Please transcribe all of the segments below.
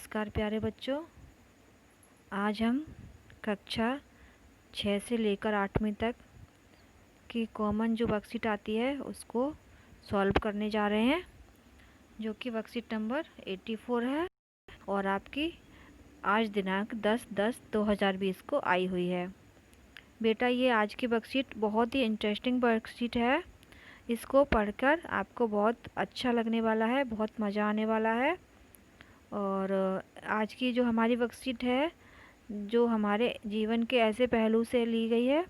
नमस्कार प्यारे बच्चों। आज हम कक्षा 6 से लेकर 8वीं तक की कॉमन जो वर्कशीट आती है उसको सॉल्व करने जा रहे हैं, जो कि वर्कशीट नंबर 84 है और आपकी आज दिनांक 10/10/2020 को आई हुई है। बेटा, ये आज की वर्कशीट बहुत ही इंटरेस्टिंग वर्कशीट है। इसको पढ़कर आपको बहुत अच्छा लगने वाला है, बहुत मज़ा आने वाला है। और आज की जो हमारी वर्कशीट है, जो हमारे जीवन के ऐसे पहलू से ली गई है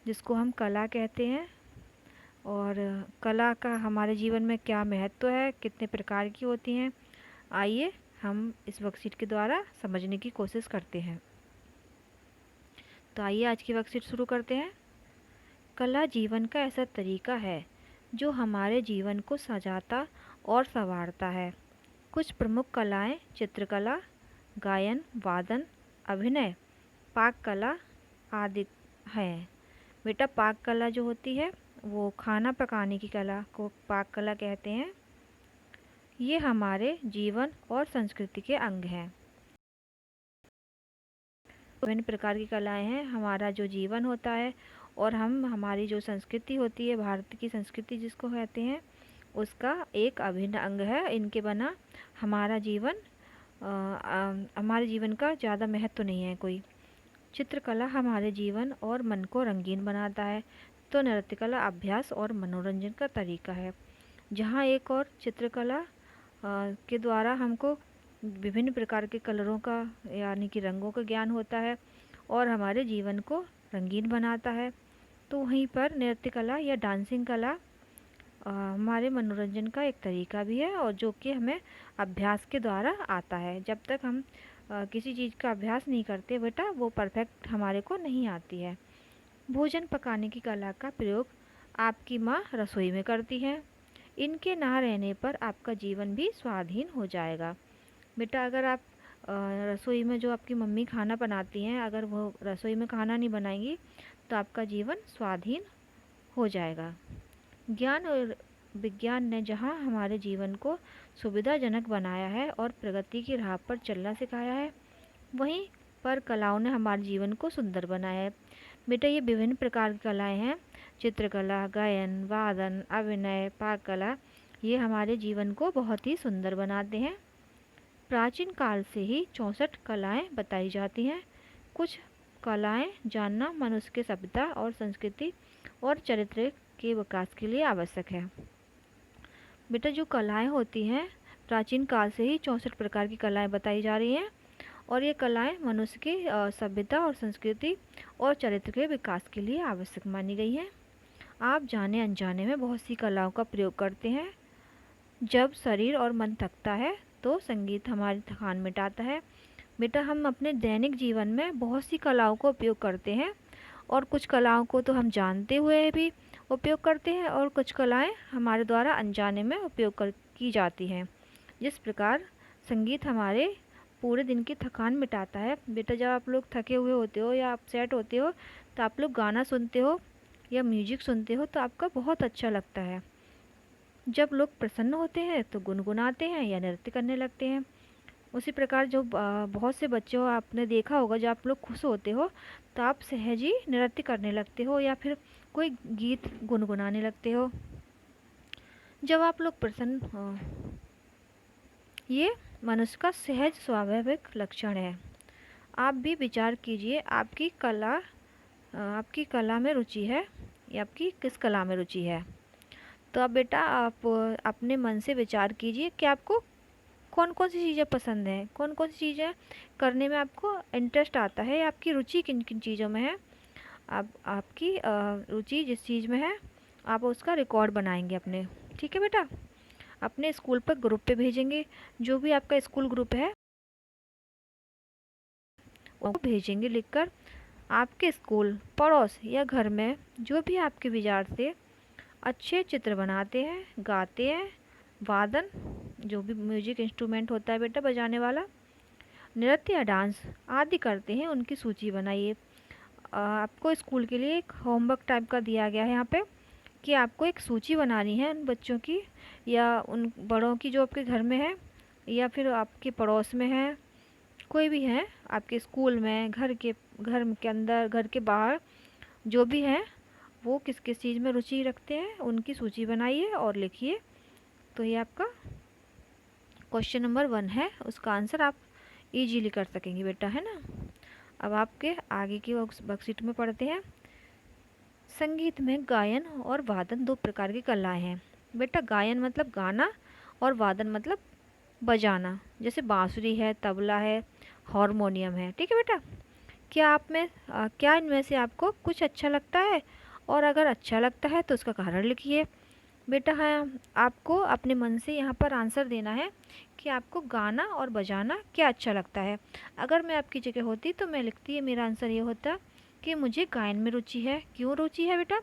जिसको हम कला कहते हैं, और कला का हमारे जीवन में क्या महत्व है, कितने प्रकार की होती हैं, आइए हम इस वर्कशीट के द्वारा समझने की कोशिश करते हैं। तो आइए आज की वर्कशीट शुरू करते हैं। कला जीवन का ऐसा तरीका है जो हमारे जीवन को सजाता और संवारता है। कुछ प्रमुख कलाएं चित्रकला, गायन, वादन, अभिनय, पाक कला आदि हैं। बेटा, पाक कला जो होती है वो खाना पकाने की कला को पाक कला कहते हैं। ये हमारे जीवन और संस्कृति के अंग हैं। विभिन्न प्रकार की कलाएं हैं। हमारा जो जीवन होता है और हमारी जो संस्कृति होती है, भारत की संस्कृति जिसको कहते हैं, उसका एक अभिन्न अंग है। इनके बिना हमारा जीवन हमारे जीवन का ज़्यादा महत्व नहीं है कोई। चित्रकला हमारे जीवन और मन को रंगीन बनाता है, तो नृत्य कला अभ्यास और मनोरंजन का तरीका है। जहाँ एक और चित्रकला के द्वारा हमको विभिन्न प्रकार के कलरों का यानी कि रंगों का ज्ञान होता है और हमारे जीवन को रंगीन बनाता है, तो वहीं पर नृत्य कला या डांसिंग कला हमारे मनोरंजन का एक तरीका भी है, और जो कि हमें अभ्यास के द्वारा आता है। जब तक हम किसी चीज़ का अभ्यास नहीं करते बेटा, वो परफेक्ट हमारे को नहीं आती है। भोजन पकाने की कला का प्रयोग आपकी माँ रसोई में करती हैं। इनके ना रहने पर आपका जीवन भी स्वाधीन हो जाएगा। बेटा, अगर आप रसोई में जो आपकी मम्मी खाना बनाती हैं, अगर वो रसोई में खाना नहीं बनाएंगी तो आपका जीवन स्वाधीन हो जाएगा। ज्ञान और विज्ञान ने जहाँ हमारे जीवन को सुविधाजनक बनाया है और प्रगति की राह पर चलना सिखाया है, वहीं पर कलाओं ने हमारे जीवन को सुंदर बनाया है। बेटा, ये विभिन्न प्रकार की कलाएं हैं। चित्रकला, गायन, वादन, अभिनय, पाक कला, ये हमारे जीवन को बहुत ही सुंदर बनाते हैं। प्राचीन काल से ही 64 कलाएं बताई जाती हैं। कुछ कलाएं जानना मनुष्य के सभ्यता और संस्कृति और चरित्र के विकास के लिए आवश्यक है। बेटा, जो कलाएं होती हैं, प्राचीन काल से ही 64 प्रकार की कलाएं बताई जा रही हैं, और ये कलाएं मनुष्य की सभ्यता और संस्कृति और चरित्र के विकास के लिए आवश्यक मानी गई हैं। आप जाने अनजाने में बहुत सी कलाओं का प्रयोग करते हैं। जब शरीर और मन थकता है तो संगीत हमारी थकान मिटाता है। बेटा, हम अपने दैनिक जीवन में बहुत सी कलाओं का उपयोग करते हैं, और कुछ कलाओं को तो हम जानते हुए भी उपयोग करते हैं, और कुछ कलाएं हमारे द्वारा अनजाने में की जाती हैं। जिस प्रकार संगीत हमारे पूरे दिन की थकान मिटाता है। बेटा, जब आप लोग थके हुए होते हो या अपसेट होते हो तो आप लोग गाना सुनते हो या म्यूजिक सुनते हो तो आपका बहुत अच्छा लगता है। जब लोग प्रसन्न होते हैं तो गुनगुनाते हैं या नृत्य करने लगते हैं। उसी प्रकार जो बहुत से बच्चे हो, आपने देखा होगा, जब आप लोग खुश होते हो तो आप सहज ही नृत्य करने लगते हो या फिर कोई गीत गुनगुनाने लगते हो। जब आप लोग प्रसन्न हो, ये मनुष्य का सहज स्वाभाविक लक्षण है। आप भी विचार कीजिए, आपकी कला में रुचि है या आपकी किस कला में रुचि है। तो अब बेटा, आप अपने मन से विचार कीजिए कि आपको कौन कौन सी चीज़ें पसंद हैं, कौन कौन सी चीज़ें करने में आपको इंटरेस्ट आता है, या आपकी रुचि किन किन चीज़ों में है। आपकी रुचि जिस चीज़ में है आप उसका रिकॉर्ड बनाएंगे अपने। ठीक है बेटा, अपने स्कूल पर ग्रुप पे भेजेंगे। जो भी आपका स्कूल ग्रुप है वो भेजेंगे लिखकर। आपके स्कूल, पड़ोस या घर में जो भी आपके विद्यार्थी अच्छे चित्र बनाते हैं, गाते हैं, वादन जो भी म्यूजिक इंस्ट्रूमेंट होता है बेटा बजाने वाला, नृत्य या डांस आदि करते हैं, उनकी सूची बनाइए। आपको स्कूल के लिए एक होमवर्क टाइप का दिया गया है यहाँ पे कि आपको एक सूची बनानी है उन बच्चों की या उन बड़ों की जो आपके घर में है या फिर आपके पड़ोस में है कोई भी है आपके स्कूल में, घर के अंदर, घर के बाहर, जो भी हैं वो किस किस चीज़ में रुचि रखते हैं, उनकी सूची बनाइए और लिखिए। तो ये आपका क्वेश्चन नंबर 1 है, उसका आंसर आप इजीली कर सकेंगे बेटा, है ना। अब आपके आगे की वर्कशीट में पढ़ते हैं। संगीत में गायन और वादन दो प्रकार की कलाएं हैं। बेटा गायन मतलब गाना, और वादन मतलब बजाना, जैसे बांसुरी है, तबला है, हारमोनियम है। ठीक है बेटा, क्या इनमें से आपको कुछ अच्छा लगता है, और अगर अच्छा लगता है तो उसका कारण लिखिए। बेटा हाँ, आपको अपने मन से यहाँ पर आंसर देना है कि आपको गाना और बजाना क्या अच्छा लगता है। अगर मैं आपकी जगह होती तो मैं लिखती है, मेरा आंसर ये होता कि मुझे गायन में रुचि है। क्यों रुचि है बेटा?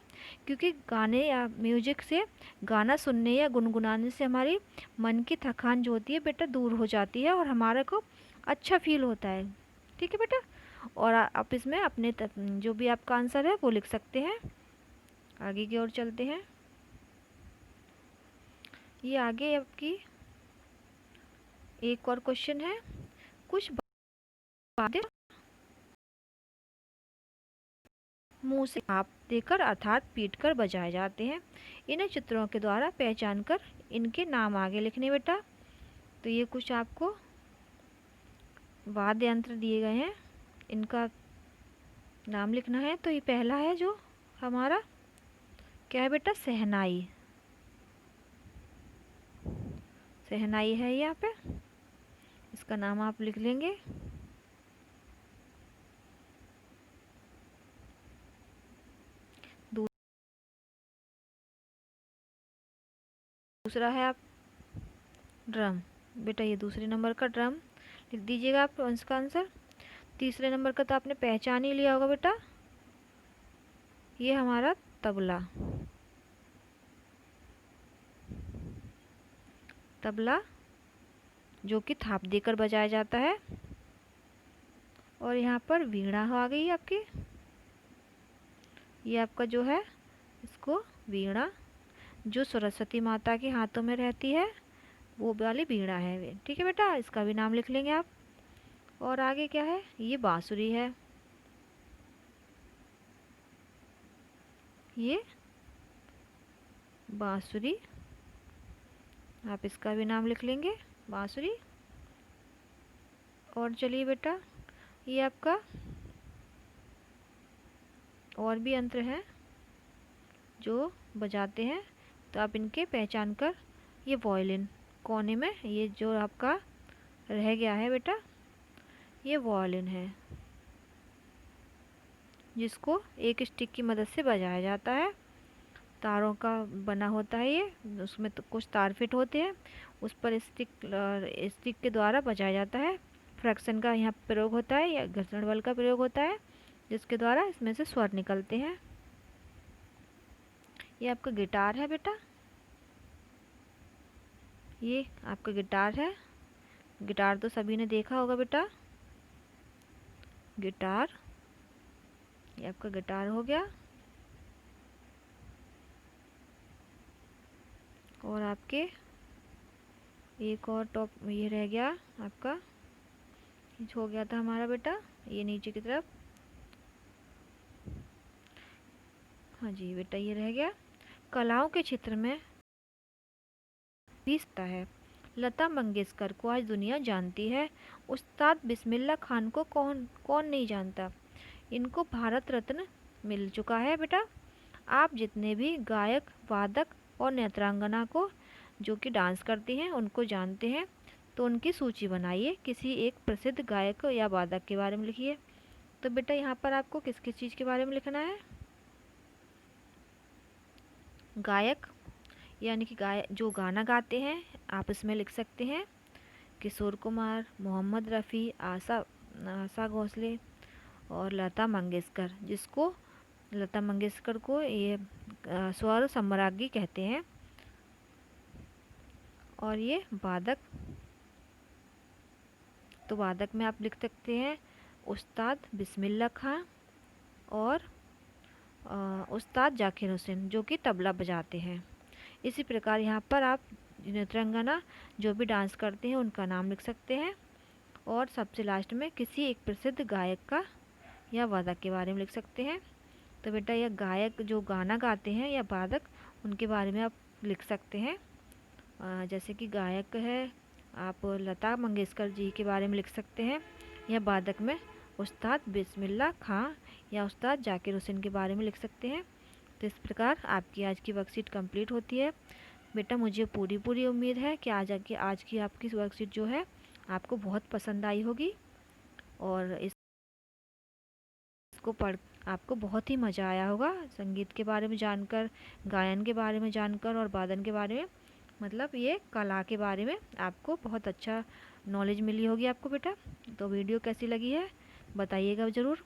क्योंकि गाने या म्यूजिक से, गाना सुनने या गुनगुनाने से हमारी मन की थकान जो होती है बेटा दूर हो जाती है, और हमारे को अच्छा फील होता है। ठीक है बेटा, और आप इसमें अपने जो भी आपका आंसर है वो लिख सकते हैं। आगे की ओर चलते हैं। ये आगे आपकी एक और क्वेश्चन है। कुछ वाद्य मुंह से आप देकर अर्थात पीट कर बजाए जाते हैं। इन्हें चित्रों के द्वारा पहचान कर इनके नाम आगे लिखने बेटा। तो ये कुछ आपको वाद्य यंत्र दिए गए हैं, इनका नाम लिखना है। तो ये पहला है जो हमारा क्या है बेटा, शहनाई। शहनाई है यहाँ पे, इसका नाम आप लिख लेंगे। दूसरा है आप ड्रम। बेटा ये दूसरे नंबर का ड्रम लिख दीजिएगा आप इसका आंसर। तीसरे नंबर का तो आपने पहचान ही लिया होगा बेटा, ये हमारा तबला। तबला जो कि थाप देकर बजाया जाता है। और यहाँ पर वीणा आ गई आपकी, ये आपका जो है इसको वीणा, जो सरस्वती माता के हाथों में रहती है वो वाली वीणा है। ठीक है बेटा, इसका भी नाम लिख लेंगे आप। और आगे क्या है, ये बांसुरी है, ये बांसुरी, आप इसका भी नाम लिख लेंगे, बांसुरी। और चलिए बेटा, ये आपका और भी यंत्र हैं जो बजाते हैं, तो आप इनके पहचान कर, ये वॉयलिन कोने में, ये जो आपका रह गया है बेटा, ये वॉयलिन है, जिसको एक स्टिक की मदद से बजाया जाता है। तारों का बना होता है ये, उसमें तो कुछ तार फिट होते हैं, उस पर स्टिक के द्वारा बजाया जाता है। फ्रैक्शन का यहाँ प्रयोग होता है, या घर्षण बल का प्रयोग होता है, जिसके द्वारा इसमें से स्वर निकलते हैं। ये आपका गिटार है बेटा, ये आपका गिटार है। गिटार तो सभी ने देखा होगा बेटा, गिटार, ये आपका गिटार हो गया। और आपके एक और टॉप ये रह गया आपका, हो गया था हमारा बेटा ये नीचे की तरफ। हाँ जी बेटा, ये रह गया। कलाओं के क्षेत्र में भी सकता है। लता मंगेशकर को आज दुनिया जानती है, उस्ताद बिस्मिल्लाह खान को कौन कौन नहीं जानता। इनको भारत रत्न मिल चुका है बेटा। आप जितने भी गायक, वादक और नृत्यांगना को जो कि डांस करती हैं उनको जानते हैं, तो उनकी सूची बनाइए। किसी एक प्रसिद्ध गायक या वादक के बारे में लिखिए। तो बेटा यहाँ पर आपको किस किस चीज़ के बारे में लिखना है। गायक यानी कि जो गाना गाते हैं, आप इसमें लिख सकते हैं किशोर कुमार, मोहम्मद रफ़ी, आशा भोसले और लता मंगेशकर, जिसको लता मंगेशकर को ये स्वर सम्राज्ञी कहते हैं। और ये वादक, तो वादक में आप लिख सकते हैं उस्ताद बिस्मिल्लाह खां और उस्ताद जाकिर हुसैन, जो कि तबला बजाते हैं। इसी प्रकार यहाँ पर आप नृत्यांगना जो भी डांस करते हैं उनका नाम लिख सकते हैं। और सबसे लास्ट में किसी एक प्रसिद्ध गायक का या वादक के बारे में लिख सकते हैं। तो बेटा यह गायक जो गाना गाते हैं या वादक, उनके बारे में आप लिख सकते हैं। जैसे कि गायक है, आप लता मंगेशकर जी के बारे में लिख सकते हैं, या वादक में उस्ताद बिस्मिल्लाह खां या उस्ताद जाकिर हुसैन के बारे में लिख सकते हैं। तो इस प्रकार आपकी आज की वर्कशीट कंप्लीट होती है। बेटा मुझे पूरी उम्मीद है कि आज की आपकी वर्कशीट जो है आपको बहुत पसंद आई होगी, और इसको पढ़ आपको बहुत ही मज़ा आया होगा संगीत के बारे में जानकर, गायन के बारे में जानकर और वादन के बारे में, मतलब ये कला के बारे में आपको बहुत अच्छा नॉलेज मिली होगी आपको बेटा। तो वीडियो कैसी लगी है बताइएगा ज़रूर।